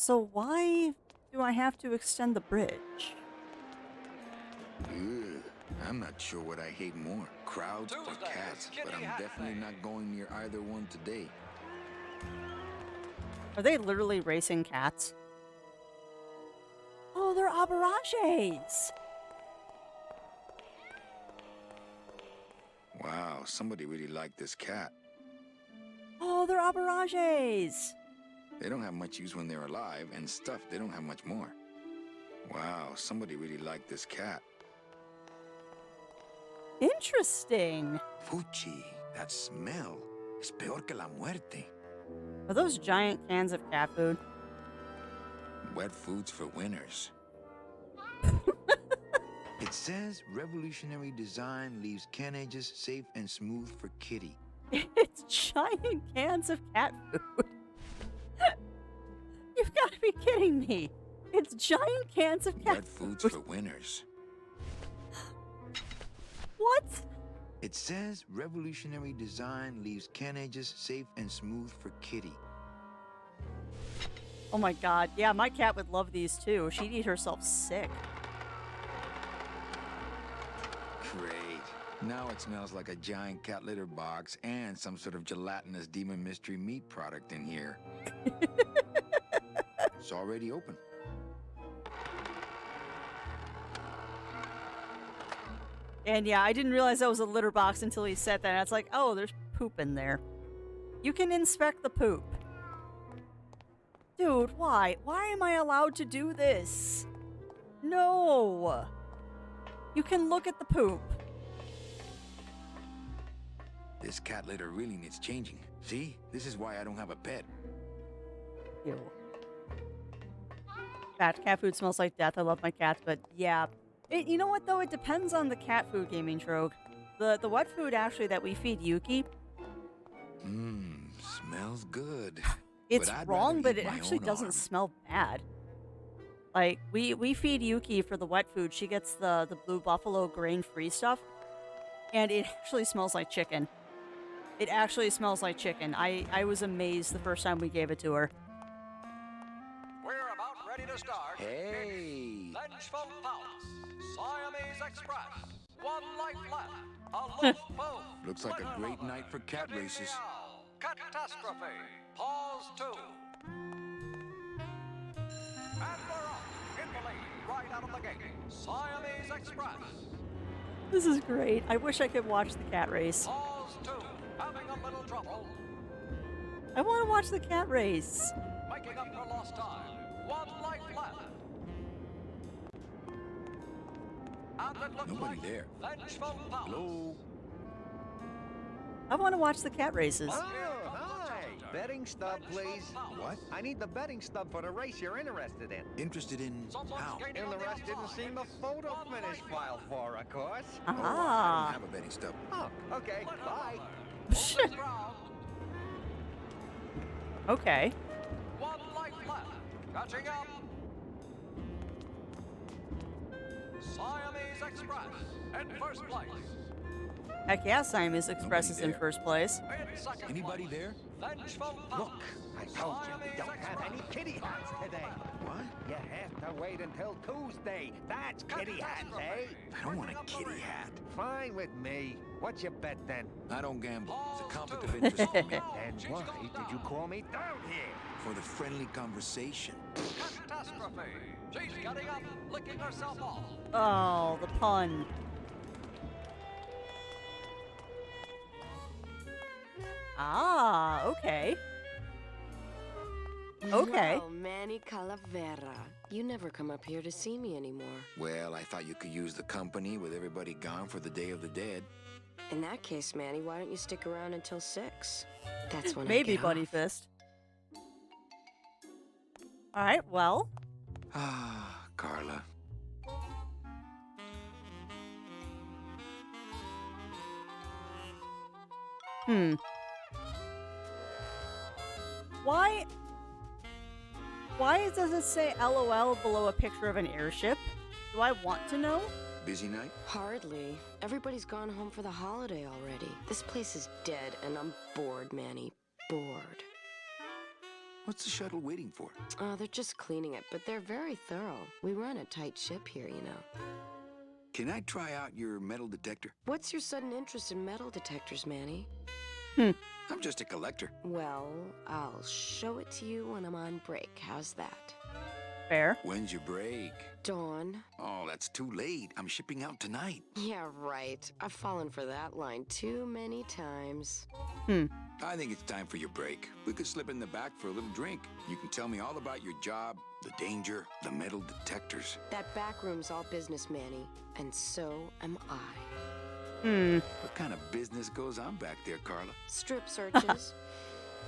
So why do I have to extend the bridge? Ugh, I'm not sure what I hate more, crowds or cats, but I'm definitely not going near either one today. Are they literally racing cats? Oh, they're abarages! Wow, somebody really liked this cat. Oh, they're abarages! They don't have much use when they're alive, and stuffed, they don't have much more. Wow, somebody really liked this cat. Interesting. Fuchi, that smell. Es peor que la muerte. Are those giant cans of cat food? Wet foods for winners. It says revolutionary design leaves can edges safe and smooth for kitty. It's giant cans of cat food. You've got to be kidding me. It's giant cans of cat Wet foods food. for winners. What? It says revolutionary design leaves can edges safe and smooth for kitty. Oh my god. Yeah, my cat would love these too. She'd eat herself sick. Great. Now it smells like a giant cat litter box and some sort of gelatinous demon mystery meat product in here. It's already open. And yeah, I didn't realize that was a litter box until he said that. And it's like, oh, there's poop in there. You can inspect the poop. Dude, why? Why am I allowed to do this? No. You can look at the poop. This cat litter really needs changing. See? This is why I don't have a pet. Ew. Cat food smells like death. I love my cats, but yeah. You know what, though? It depends on the cat food, Gaming Trogue. The wet food, actually, that we feed Yuki, Smells good. it's I'd wrong, rather but eat it my actually own doesn't arm. smell bad. Like, we feed Yuki for the wet food. She gets the Blue Buffalo grain-free stuff, and it actually smells like chicken. It actually smells like chicken. I was amazed the first time we gave it to her. We're about ready to start. Hey! Vengeful Pounce, Siamese Express, one life left, a loose boom. Looks like a great night for cat races. Catastrophe, pause 2. And we're off, in the lead, right out of the gate, Siamese Express. This is great. I wish I could watch the cat race. Pause 2, having a little trouble, I want to watch the cat race. making up for lost time, one life left. And it looks Nobody like there. Vengeful Pounce. Hello? I want to watch the cat races. Oh, hi. Betting stub, please. What? I need the betting stub for the race you're interested in. Interested in how? And the rest didn't seem the photo finish file for, of course. I don't Ah. have a betting stub. Oh, okay. Bye. Okay. One life left. Catching up. Siamese Express in first place. Heck yeah, Siamese Express is in there. first place. In second Anybody place, there? Vengeful Look, Pounce. I told you we don't have any kitty hats today. What? You have to wait until Tuesday. That's kitty hats, eh? I don't want a kitty hat. Fine with me. What's your bet then? I don't gamble. It's a conflict of interest for me. And why did you call me down here? For the friendly conversation. Catastrophe. She's getting up, licking herself off. Oh, the pun. Ah, okay. Okay. Well, Manny Calavera, you never come up here to see me anymore. Well, I thought you could use the company with everybody gone for the Day of the Dead. In that case, Manny, why don't you stick around until 6? That's when I Maybe get Buddy off. Fist. Alright, well. Ah, Carla. Why does it say LOL below a picture of an airship? Do I want to know? Busy night? Hardly. Everybody's gone home for the holiday already. This place is dead, and I'm bored, Manny. Bored. What's the shuttle waiting for? Oh, they're just cleaning it, but they're very thorough. We run a tight ship here, you know. Can I try out your metal detector? What's your sudden interest in metal detectors, Manny? I'm just a collector. Well, I'll show it to you when I'm on break. How's that? Fair. When's your break? Dawn. Oh, that's too late. I'm shipping out tonight. Yeah, right. I've fallen for that line too many times. I think it's time for your break. We could slip in the back for a little drink. You can tell me all about your job, the danger, the metal detectors. That back room's all business, Manny. And so am I. What kind of business goes on back there, Carla? Strip searches.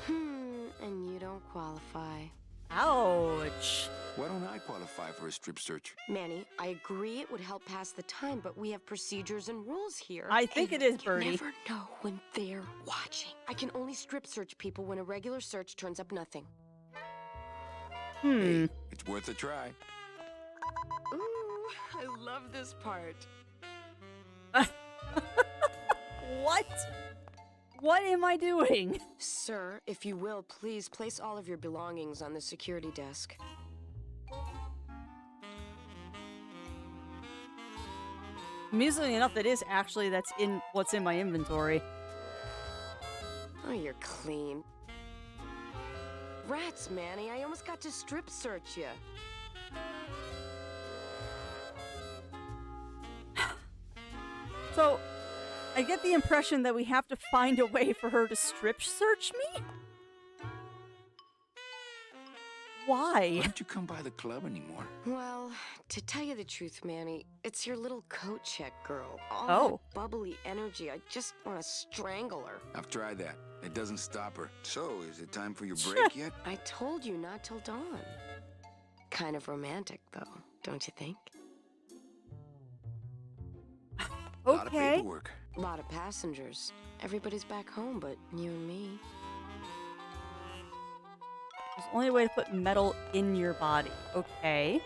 And you don't qualify. Ouch. Why don't I qualify for a strip search? Manny, I agree it would help pass the time, but we have procedures and rules here. I think it is, Birdie. You never know when they're watching. I can only strip search people when a regular search turns up nothing. Hey, it's worth a try. Ooh, I love this part. What? What am I doing? Sir, if you will, please place all of your belongings on the security desk. Amusingly enough, that is actually what's in my inventory. Oh, you're clean. Rats, Manny, I almost got to strip search you. So, I get the impression that we have to find a way for her to strip search me? Why? Why don't you come by the club anymore? Well, to tell you the truth, Manny, it's your little coat check girl. All that bubbly energy, I just want to strangle her. I've tried that. It doesn't stop her. So, is it time for your break yet? I told you not till dawn. Kind of romantic, though, don't you think? A lot of paperwork. A lot of passengers. Everybody's back home but you and me. There's only a way to put metal in your body. Okay.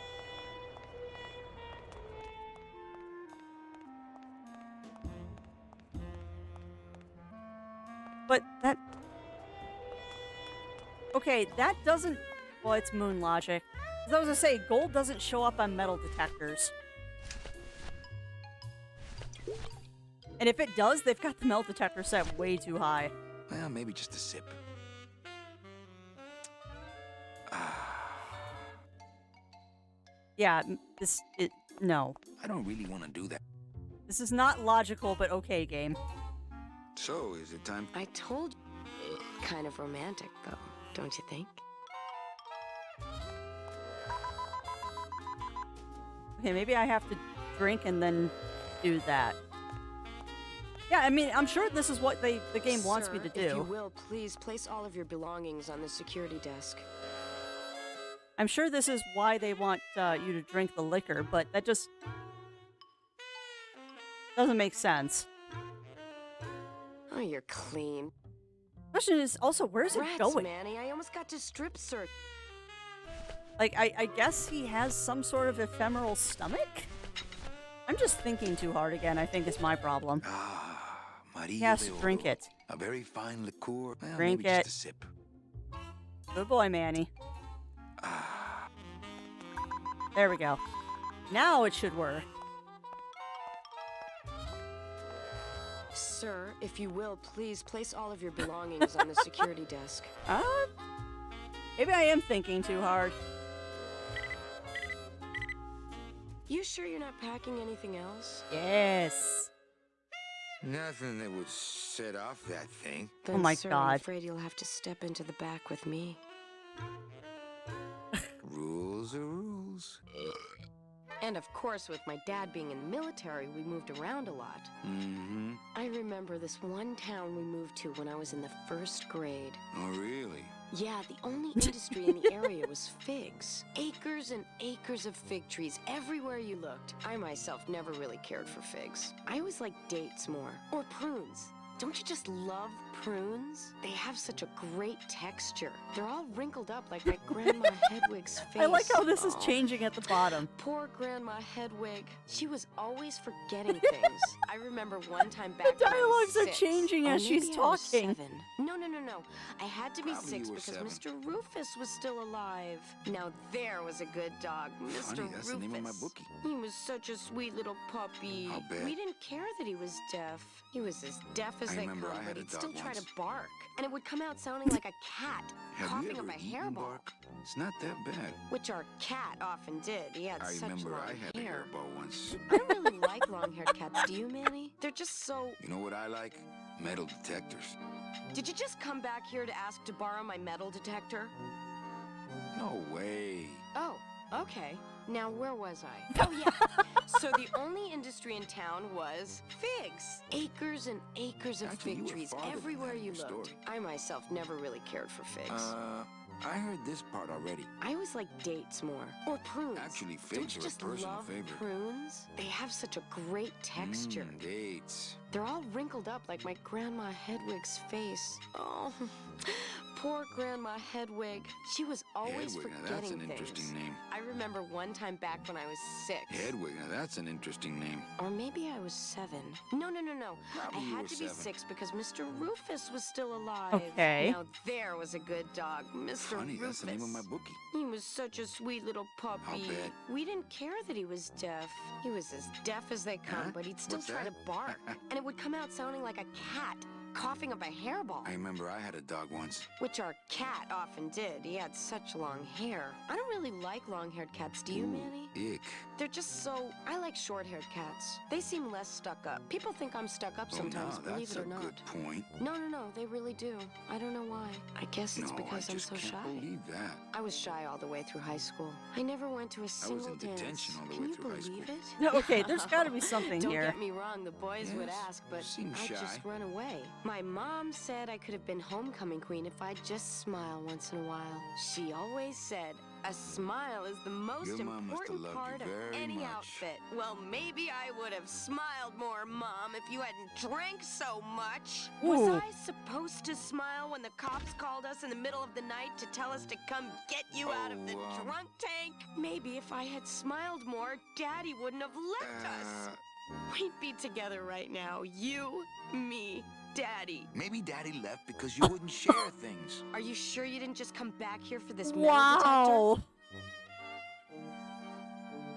But that... Okay, that doesn't... Well, it's moon logic. 'Cause I was gonna say, gold doesn't show up on metal detectors. And if it does, they've got the metal detector set way too high. Well, maybe just a sip. Yeah, no. I don't really want to do that. This is not logical, but okay, game. So, is it time? I told you. Kind of romantic, though, don't you think? Okay, maybe I have to drink and then do that. Yeah, I mean, I'm sure this is what the game wants me to do. If you will, please place all of your belongings on the security desk. I'm sure this is why they want you to drink the liquor, but that just doesn't make sense. Oh, you're clean. Question is also, where's it going? Manny, I almost got to strip search. Like, I guess he has some sort of ephemeral stomach? I'm just thinking too hard again, I think is my problem. Yes, drink it. A very fine liqueur. Well, Drink maybe it. just a sip. Good boy, Manny. There we go. Now it should work. Sir, if you will, please place all of your belongings on the security desk. Maybe I am thinking too hard. You sure you're not packing anything else? Yes. Nothing that would set off that thing. Then, oh my sir, God. I'm afraid you'll have to step into the back with me. Rules are rules. And of course, with my dad being in the military, we moved around a lot. Mm-hmm. I remember this one town we moved to when I was in the 1st grade. Oh, really? Yeah, the only industry in the area was figs. Acres and acres of fig trees everywhere you looked. I myself never really cared for figs. I always liked dates more. Or prunes. Don't you just love prunes? They have such a great texture. They're all wrinkled up like my Grandma Hedwig's face. I like how this is changing at the bottom. Poor Grandma Hedwig. She was always forgetting things. I remember one time back The when I was dialogues are 6. changing as Maybe she's I was talking. 7. No. I had to be Probably 6 you were because 7. Mr. Rufus was still alive. Now there was a good dog, Mr. Funny, that's Rufus. the name of my bookie. He was such a sweet little puppy. I'll bet. We didn't care that he was deaf. He was as deaf as I they remember come, I had but a he'd dog still try to once. bark. And it would come out sounding like a cat, Have coughing you up ever a eaten hairball. bark? It's not that bad. Which our cat often did. He had I such remember long I had a hair. hairball once. I don't really like long-haired cats, do you, Manny? They're just so... You know what I like? Metal detectors. Did you just come back here to ask to borrow my metal detector? No way. Oh, okay. Now, where was I? Oh, yeah. So the only industry in town was figs. Acres and acres of Actually, you fig were trees farther than everywhere that in you your looked. story. I myself never really cared for figs. I heard this part already. I always like dates more. Or prunes. Actually, Don't figs you are a just personal love favorite. prunes? They have such a great texture. Dates. They're all wrinkled up like my Grandma Hedwig's face. Oh, poor Grandma Hedwig. She was always Hedwig, now forgetting that's an things. interesting name. I remember one time back when I was 6. Hedwig, now that's an interesting name. Or maybe I was 7. No. Probably I you had were to be 7. 6 because Mr. Rufus was still alive. Okay. Now there was a good dog, Mr. Funny, Rufus. that's the name of my bookie. He was such a sweet little puppy. I'll bet. We didn't care that he was deaf. He was as deaf as they come, Huh? but he'd still What's try that? to bark. And it would come out sounding like a cat, coughing up a hairball. I remember I had a dog once. Which our cat often did. He had such long hair. I don't really like long-haired cats, do you, Manny? Ick. They're just so... I like short-haired cats. They seem less stuck up. People think I'm stuck up sometimes, Oh, no, believe that's it a or not. good point. No, they really do. I don't know why. I guess it's No, because I I'm just so can't shy. believe that. I was shy all the way through high school. I never went to a single in dance. detention all the Can way you through high believe school. it? Okay, there's got to be something Don't here. get me wrong, the boys would Yes, ask, but seem I'd shy. just run away. My mom said I could have been homecoming queen if I'd just smile once in a while. She always said, a smile is the most Your mom must have important loved you part of very any much. outfit. Well, maybe I would have smiled more, Mom, if you hadn't drank so much. Ooh. Was I supposed to smile when the cops called us in the middle of the night to tell us to come get you out of the drunk tank? Maybe if I had smiled more, Daddy wouldn't have left us. We'd be together right now, you, me, Daddy. Maybe Daddy left because you wouldn't share things. Are you sure you didn't just come back here for this metal Wow.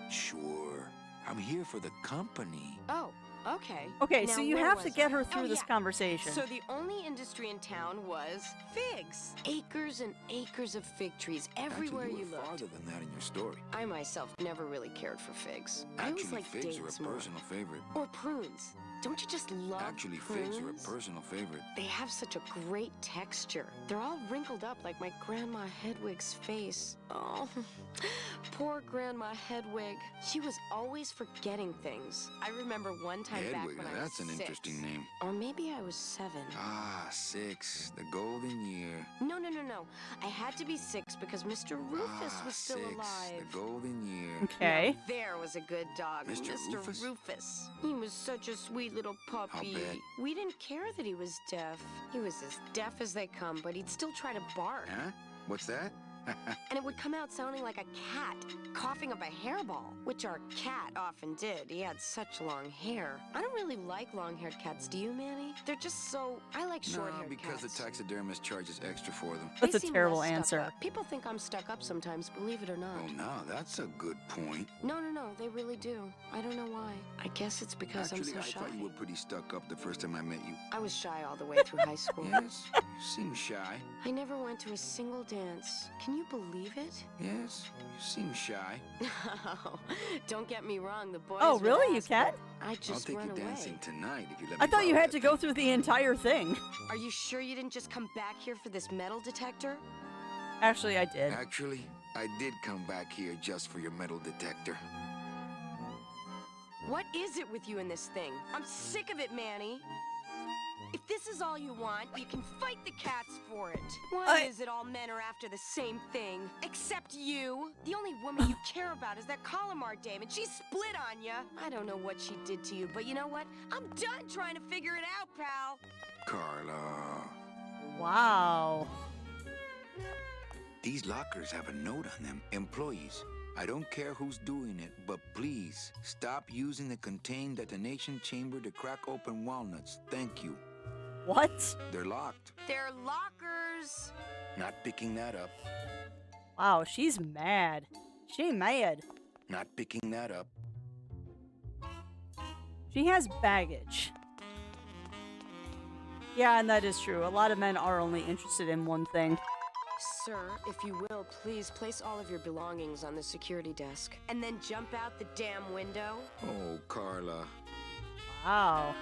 Sure. I'm here for the company. detector? Oh, okay. Okay, Now, so you where have to was get I? her through Oh, this yeah. conversation. So the only industry in town was figs. Acres and acres of fig trees everywhere Actually, you you were looked. farther than that in your story. I myself never really cared for figs. I always Actually, liked figs are dates a more. personal favorite. Or prunes. Don't you just love Actually, prunes? figs are a personal favorite. They have such a great texture. They're all wrinkled up like my Grandma Hedwig's face. Oh, poor Grandma Hedwig. She was always forgetting things. I remember one time back Hedwig, when now I was that's an 6. interesting name. Or maybe I was 7. Ah, 6. The golden year. No. I had to be 6 because Mr. Rufus was still 6. alive. The golden year. Okay. Now there was a good dog, Mr. Rufus? Rufus. He was such a sweet little puppy. bet. We didn't care that he was deaf. He was as deaf as they come, but he'd still try to bark. Huh? What's that? And it would come out sounding like a cat, coughing up a hairball, which our cat often did. He had such long hair. I don't really like long-haired cats, do you, Manny? They're just so... I like No, short-haired because cats. the taxidermist charges extra for them. That's They a seem terrible less stuck answer. up. People think I'm stuck up sometimes, believe it or not. Oh, no, that's a good point. No, they really do. I don't know why. I guess it's because Actually, I'm so I shy. thought you were pretty stuck up the first time I met you. I was shy all the way through high school. Yes, you seem shy. I never went to a single dance. Can you believe it? Yes, you seem shy. Don't get me wrong, the boys Oh, would really? You ask, can? but I'd I'll just take run you away. dancing tonight if you let me. I thought you borrow had that to go thing. through the entire thing. Are you sure you didn't just come back here for this metal detector? Actually, I did. Actually, I did come back here just for your metal detector. What is it with you in this thing? I'm sick of it, Manny. If this is all you want, you can fight the cats for it. Why is it all men are after the same thing? Except you. The only woman you care about is that Calamar dame, and she split on ya. I don't know what she did to you, but you know what? I'm done trying to figure it out, pal. Carla. Wow. These lockers have a note on them. Employees, I don't care who's doing it, but please stop using the contained detonation chamber to crack open walnuts. Thank you. What? They're locked. They're lockers. Not picking that up. Wow, she's mad. She mad. Not picking that up. She has baggage. Yeah, and that is true. A lot of men are only interested in one thing. Sir, if you will, please place all of your belongings on the security desk. And then jump out the damn window. Oh, Carla. Wow.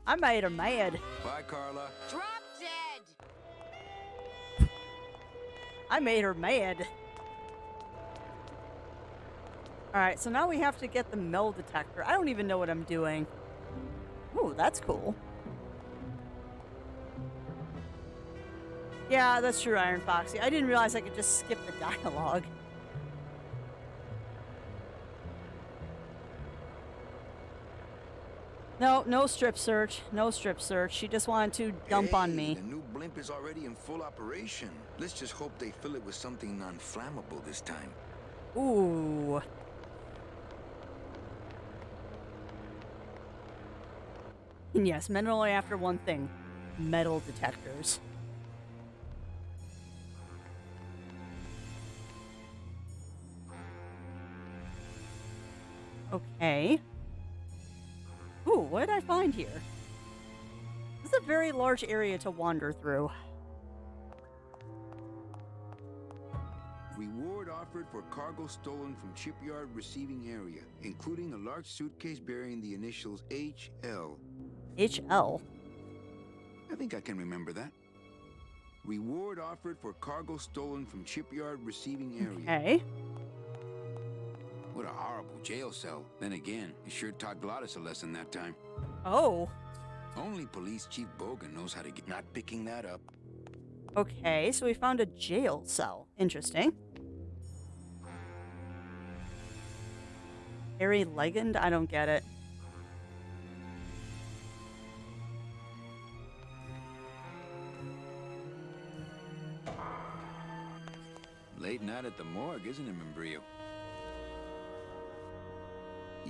I made her mad. Bye, Carla. Drop dead! I made her mad. Alright, so now we have to get the metal detector. I don't even know what I'm doing. Ooh, that's cool. Yeah, that's true, Iron Foxy. I didn't realize I could just skip the dialogue. No, no strip search. No strip search. She just wanted to dump on me. The new blimp is already in full operation. Let's just hope they fill it with something non-flammable this time. Ooh. And yes, men are only after one thing. Metal detectors. Okay. Ooh, what did I find here? This is a very large area to wander through. Reward offered for cargo stolen from shipyard receiving area, including a large suitcase bearing the initials HL. HL? I think I can remember that. Reward offered for cargo stolen from shipyard receiving area. Okay. What a horrible jail cell. Then again, it sure taught Glottis a lesson that time. Oh. Only Police Chief Bogan knows how to get... Not picking that up. Okay, so we found a jail cell. Interesting. Harry Legend? I don't get it. Late night at the morgue, isn't it, Membrillo?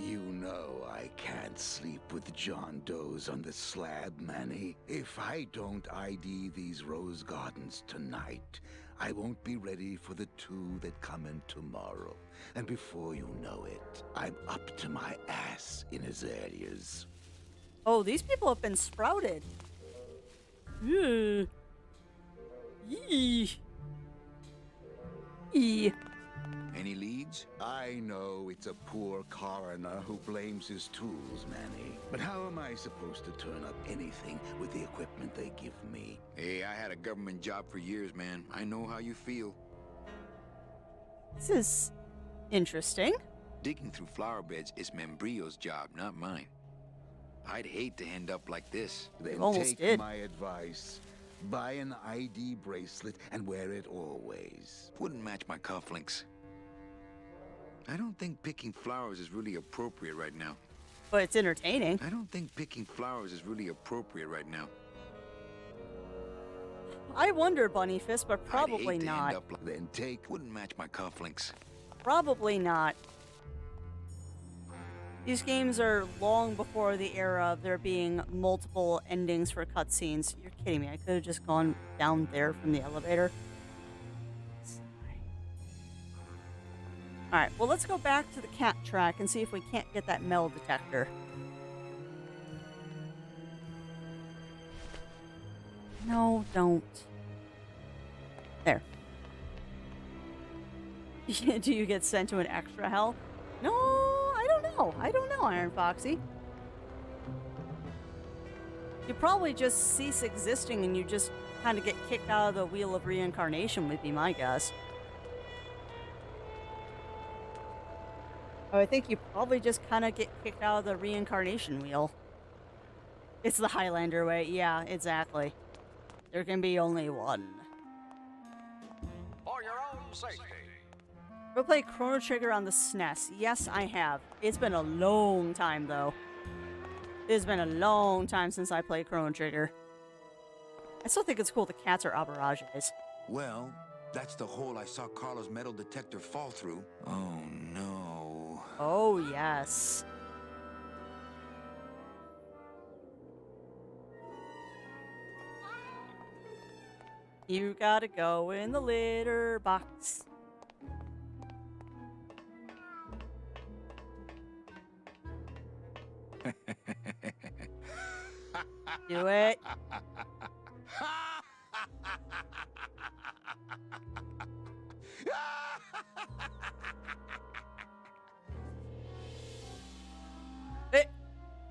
You know I can't sleep with John Doe's on the slab, Manny. If I don't ID these rose gardens tonight, I won't be ready for the two that come in tomorrow. And before you know it, I'm up to my ass in azaleas. Oh, these people have been sprouted. Ugh. Yee. Yee. Any leads? I know it's a poor coroner who blames his tools, Manny. But how am I supposed to turn up anything with the equipment they give me? Hey, I had a government job for years, man. I know how you feel. This is interesting. Digging through flower beds is Membrillo's job, not mine. I'd hate to end up like this. Then almost take did. my advice. Buy an ID bracelet and wear it always. Wouldn't match my cufflinks. I don't think picking flowers is really appropriate right now. But it's entertaining. I don't think picking flowers is really appropriate right now. I wonder, Bunny Fist, but probably I'd hate to not. end up like... Then take... Wouldn't match my cufflinks. Probably not. These games are long before the era of there being multiple endings for cutscenes. You're kidding me. I could have just gone down there from the elevator. Alright, well, let's go back to the cat track and see if we can't get that metal detector. No, don't. There. Do you get sent to an extra hell? No, I don't know. I don't know, Iron Foxy. You probably just cease existing and you just kind of get kicked out of the wheel of reincarnation would be my guess. Oh, I think you probably just kind of get kicked out of the reincarnation wheel. It's the Highlander way. Yeah, exactly. There can be only one. For your own safety. Ever play Chrono Trigger on the SNES? Yes, I have. It's been a long time, though. It's been a long time since I played Chrono Trigger. I still think it's cool the cats are abarages. Well, that's the hole I saw Carla's metal detector fall through. Oh, no. Oh, yes. You gotta go in the litter box. Do it.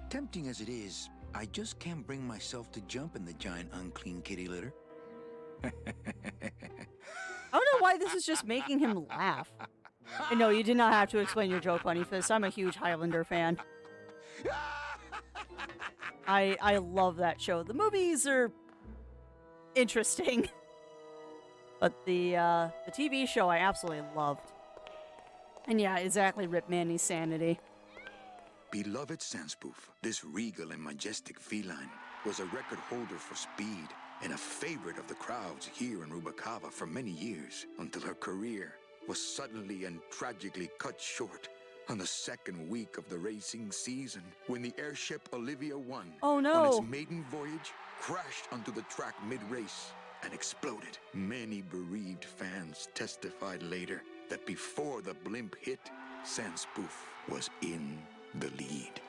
Tempting as it is, I just can't bring myself to jump in the giant unclean kitty litter. I don't know why this is just making him laugh. And no, you did not have to explain your joke, Bunny Fist. I'm a huge Highlander fan. I love that show. The movies are interesting. But the TV show I absolutely loved. And yeah, exactly, Rip Manny's sanity. Beloved Sandspoof, this regal and majestic feline was a record holder for speed and a favorite of the crowds here in Rubacava for many years, until her career was suddenly and tragically cut short on the second week of the racing season, when the airship Olivia 1 on its maiden voyage crashed onto the track mid-race and exploded. Many bereaved fans testified later that before the blimp hit, Sandspoof was in the lead.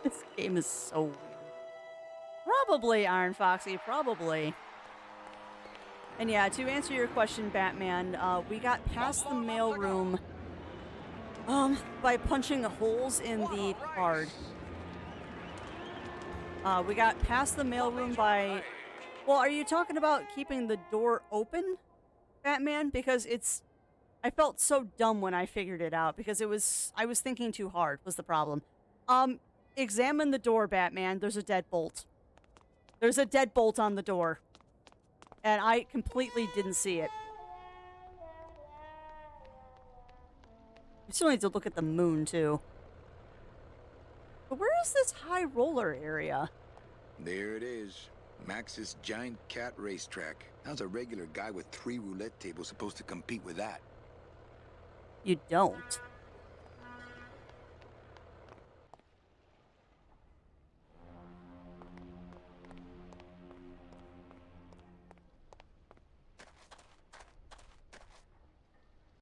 This game is so weird. Probably, Iron Foxy, probably. And yeah, to answer your question, Batman, we got past the mailroom by punching holes in the card. We got past the mailroom by... Well, are you talking about keeping the door open, Batman? Because it's... I felt so dumb when I figured it out, because I was thinking too hard, was the problem. Examine the door, Batman. There's a deadbolt. There's a deadbolt on the door. And I completely didn't see it. We still need to look at the moon, too. But where is this high roller area? There it is. Max's giant cat racetrack. How's a regular guy with 3 roulette tables supposed to compete with that? You don't.